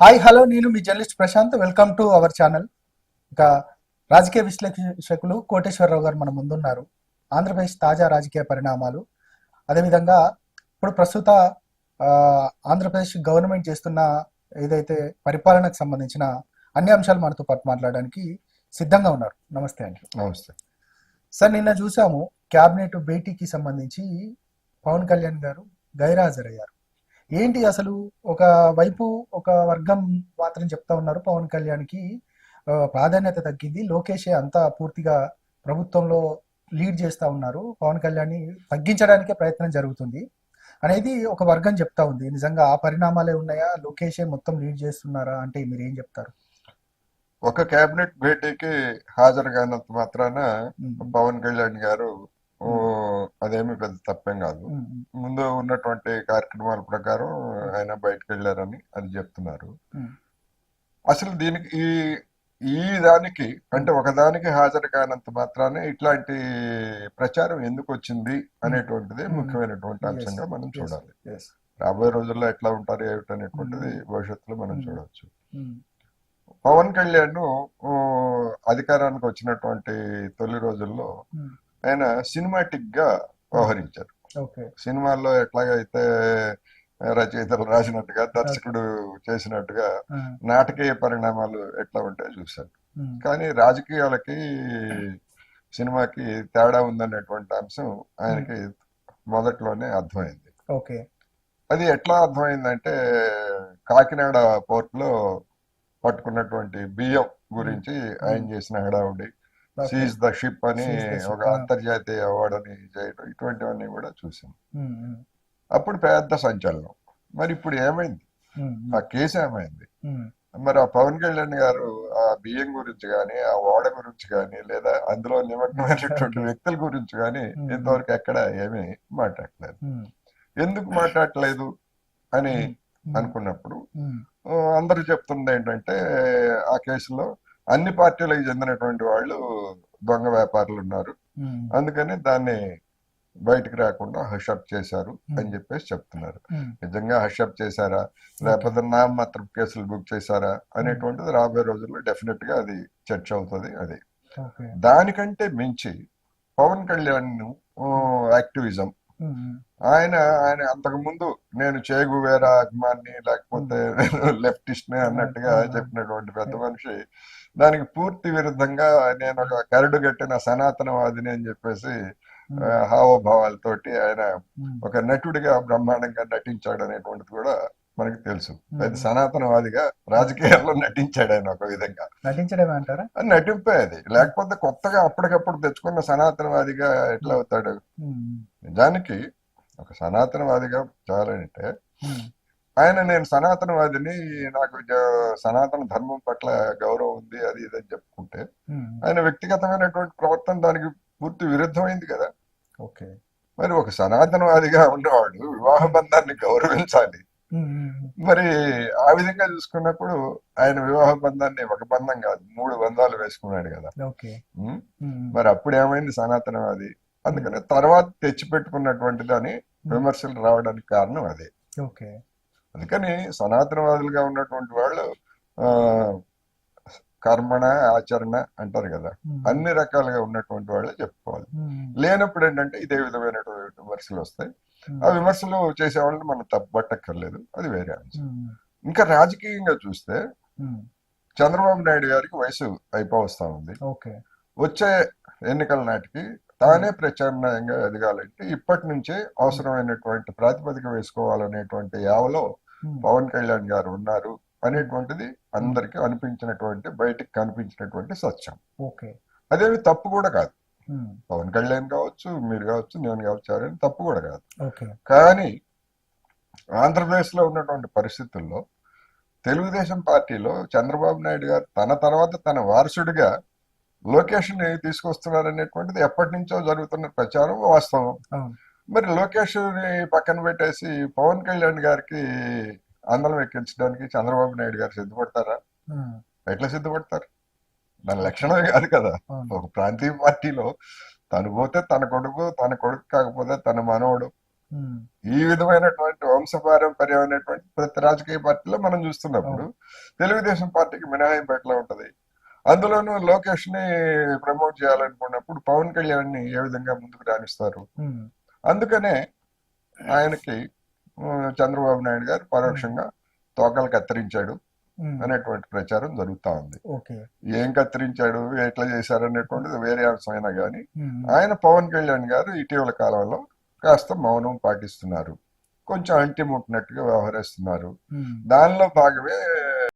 Hi hello నేను మీ journalist Prashant. Welcome to our channel. ఇంకా రాజకీయ విశ్లేషకులు కోటేశ్వరరావు గారు మన ముందున్నారు. ఆంధ్రప్రదేశ్ తాజా రాజకీయ పరిణామాలు, అదేవిధంగా ఇప్పుడు ప్రస్తుత ఆంధ్రప్రదేశ్ గవర్నమెంట్ చేస్తున్న ఏదైతే పరిపాలనకు సంబంధించిన అన్ని అంశాలు మనతో పాటు మాట్లాడడానికి సిద్ధంగా ఉన్నారు. నమస్తే అండి. నమస్తే సార్, నిన్న చూసాము క్యాబినెట్ భేటీకి సంబంధించి పవన్ కళ్యాణ్ గారు గైర్హాజరయ్యారు. ఏంటి అసలు? ఒక వైపు ఒక వర్గం మాత్రం చెప్తా ఉన్నారు పవన్ కళ్యాణ్కి ప్రాధాన్యత తగ్గింది, లోకేషే అంతా పూర్తిగా ప్రభుత్వంలో లీడ్ చేస్తూ ఉన్నారు, పవన్ కళ్యాణ్ని తగ్గించడానికే ప్రయత్నం జరుగుతుంది అనేది ఒక వర్గం చెప్తా ఉంది. నిజంగా ఆ పరిణామాలే ఉన్నాయా? లోకేషే మొత్తం లీడ్ చేస్తున్నారా అంటే మీరు ఏం చెప్తారు? ఒక కేబినెట్ భేటీకి హాజరు కానంత మాత్రాన పవన్ కళ్యాణ్ గారు అదేమి పెద్ద తప్పేం కాదు. ముందు ఉన్నటువంటి కార్యక్రమాల ప్రకారం ఆయన బయటకు వెళ్ళారని అది చెప్తున్నారు. అసలు దీనికి ఈ దానికి అంటే ఒకదానికి హాజరు కానంత మాత్రానే ఇట్లాంటి ప్రచారం ఎందుకు వచ్చింది అనేటువంటిది ముఖ్యమైనటువంటి అంశంగా మనం చూడాలి. రాబోయే రోజుల్లో ఎట్లా ఉంటారు ఏమిటనేటువంటిది భవిష్యత్తులో మనం చూడవచ్చు. పవన్ కళ్యాణ్ అధికారానికి వచ్చినటువంటి తొలి రోజుల్లో ఆయన సినిమాటిక్ గా వ్యవహరించారు. సినిమాల్లో ఎట్లాగైతే రచయితలు రాసినట్టుగా దర్శకుడు చేసినట్టుగా నాటకీయ పరిణామాలు ఎట్లా ఉంటాయో చూశారు. కానీ రాజకీయాలకి సినిమాకి తేడా ఉందనేటువంటి అంశం ఆయనకి మొదట్లోనే అర్థమైంది. అది ఎట్లా అర్థమైందంటే కాకినాడ పోర్ట్ లో పట్టుకున్నటువంటి బియ్యం గురించి ఆయన చేసిన హడావుడి, సీజ్ ద షిప్ అని ఒక అంతర్జాతీయ అవార్డుని చేయడం, ఇటువంటివన్నీ కూడా చూసాం. అప్పుడు పెద్ద సంచలనం. మరి ఇప్పుడు ఏమైంది? ఆ కేసు ఏమైంది? మరి ఆ పవన్ కళ్యాణ్ గారు ఆ బియ్యం గురించి కానీ, ఆ ఓడ గురించి కానీ, లేదా అందులో నిమగ్నమైనటువంటి వ్యక్తుల గురించి కానీ ఇంతవరకు ఎక్కడ ఏమీ మాట్లాడలేదు. ఎందుకు మాట్లాడలేదు అని అనుకున్నప్పుడు అందరూ చెప్తుంది ఏంటంటే ఆ కేసులో అన్ని పార్టీలకు చెందినటువంటి వాళ్ళు దొంగ వ్యాపారులు ఉన్నారు, అందుకని దాన్ని బయటకు రాకుండా హషప్ చేశారు అని చెప్పేసి చెప్తున్నారు. నిజంగా హషప్ చేశారా లేకపోతే నామమాత్రం కేసులు బుక్ చేశారా అనేటువంటిది రాబోయే రోజుల్లో డెఫినెట్ గా అది చర్చ అవుతుంది. అది దానికంటే మించి పవన్ కళ్యాణ్ యాక్టివిజం, ఆయన అంతకు ముందు నేను చేగువేరా అభిమాని లేకపోతే లెఫ్టిస్ట్ నే అన్నట్టుగా చెప్పినటువంటి పెద్ద మనిషి దానికి పూర్తి విరుద్ధంగా నేను ఒక కరడు గట్టిన సనాతనవాదిని అని చెప్పేసి హావభావాలతోటి ఆయన ఒక నటుడిగా బ్రహ్మాండంగా నటించాడు అనేటువంటిది కూడా మనకి తెలుసు. అది సనాతనవాదిగా రాజకీయాల్లో నటించాడు ఆయన. ఒక విధంగా నటించడమే అంటారా? నటింపే అది. లేకపోతే కొత్తగా అప్పటికప్పుడు తెచ్చుకున్న సనాతనవాదిగా ఎట్లా అవుతాడు? నిజానికి ఒక సనాతనవాదిగా చాలంటే ఆయన నేను సనాతనవాదిని, నాకు సనాతన ధర్మం పట్ల గౌరవం ఉంది, అది ఇది అని చెప్పుకుంటే ఆయన వ్యక్తిగతమైనటువంటి ప్రవర్తన దానికి పూర్తి విరుద్ధమైంది కదా. మరి ఒక సనాతనవాదిగా ఉన్నవాడు వివాహ బంధాన్ని గౌరవించాలి. మరి ఆ విధంగా చూసుకున్నప్పుడు ఆయన వివాహ బంధాన్ని ఒక బంధం కాదు 3 బంధాలు వేసుకున్నాడు కదా. మరి అప్పుడు ఏమైంది సనాతనవాది? అందుకని తర్వాత తెచ్చిపెట్టుకున్నటువంటిది అని విమర్శలు రావడానికి కారణం అదే. అందుకని సనాతనవాదులుగా ఉన్నటువంటి వాళ్ళు కర్మణ ఆచరణ అంటారు కదా, అన్ని రకాలుగా ఉన్నటువంటి వాళ్ళే చెప్పుకోవాలి. లేనప్పుడు ఏంటంటే ఇదే విధమైనటువంటి విమర్శలు వస్తాయి. ఆ విమర్శలు చేసే వాళ్ళని మనం తప్పట్టక్కర్లేదు, అది వేరే అంశం. ఇంకా రాజకీయంగా చూస్తే చంద్రబాబు నాయుడు గారికి వయసు అయిపోవస్తా ఉంది. వచ్చే ఎన్నికల నాటికి తానే ప్రత్యామ్నాయంగా ఎదగాలంటే ఇప్పటి నుంచే అవసరమైనటువంటి ప్రాతిపదిక వేసుకోవాలనేటువంటి యావలో పవన్ కళ్యాణ్ గారు ఉన్నారు అనేటువంటిది అందరికి అనిపించినటువంటి, బయటికి కనిపించినటువంటి సత్యం. అదేమి తప్పు కూడా కాదు. పవన్ కళ్యాణ్ కావచ్చు, మీరు కావచ్చు, నేను కావచ్చు, ఎవరైనా తప్పు కూడా కాదు. కానీ ఆంధ్రప్రదేశ్ లో ఉన్నటువంటి పరిస్థితుల్లో తెలుగుదేశం పార్టీలో చంద్రబాబు నాయుడు గారు తన తర్వాత తన వారసుడిగా లోకేష్ ని తీసుకొస్తున్నారనేటువంటిది ఎప్పటి నుంచో జరుగుతున్న ప్రచారం వాస్తవం. మరి లోకేష్ ని పక్కన పెట్టేసి పవన్ కళ్యాణ్ గారికి అందలం ఎక్కించడానికి చంద్రబాబు నాయుడు గారు సిద్ధపడతారా? ఎట్లా సిద్ధపడతారు? దాని లక్షణమే కాదు కదా. ఒక ప్రాంతీయ పార్టీలో తను పోతే తన కొడుకు, తన కొడుకు కాకపోతే తన మనవడు, ఉమ్, ఈ విధమైనటువంటి వంశపారంపర్యమైనటువంటి ప్రతి రాజకీయ పార్టీలో మనం చూస్తున్నప్పుడు తెలుగుదేశం పార్టీకి మినహాయింపు ఎట్లా ఉంటది? అందులోనూ లోకేష్ ని ప్రమోట్ చేయాలనుకున్నప్పుడు పవన్ కళ్యాణ్ ని ఏ విధంగా ముందుకు రాణిస్తారు? ఉమ్, అందుకనే ఆయనకి చంద్రబాబు నాయుడు గారు పరోక్షంగా తోకలు కత్తిరించాడు ఉమ్, అనేటువంటి ప్రచారం జరుగుతా ఉంది. ఓకే. ఏం కత్తిరించాడు, ఎట్లా చేశారు అనేటువంటిది వేరే అంశం అయినా కానీ ఉమ్, ఆయన పవన్ కళ్యాణ్ గారు ఇటీవల కాలంలో కాస్త మౌనం పాటిస్తున్నారు, కొంచెం అంటి ముట్టినట్టుగా వ్యవహరిస్తున్నారు. ఉమ్, దానిలో భాగమే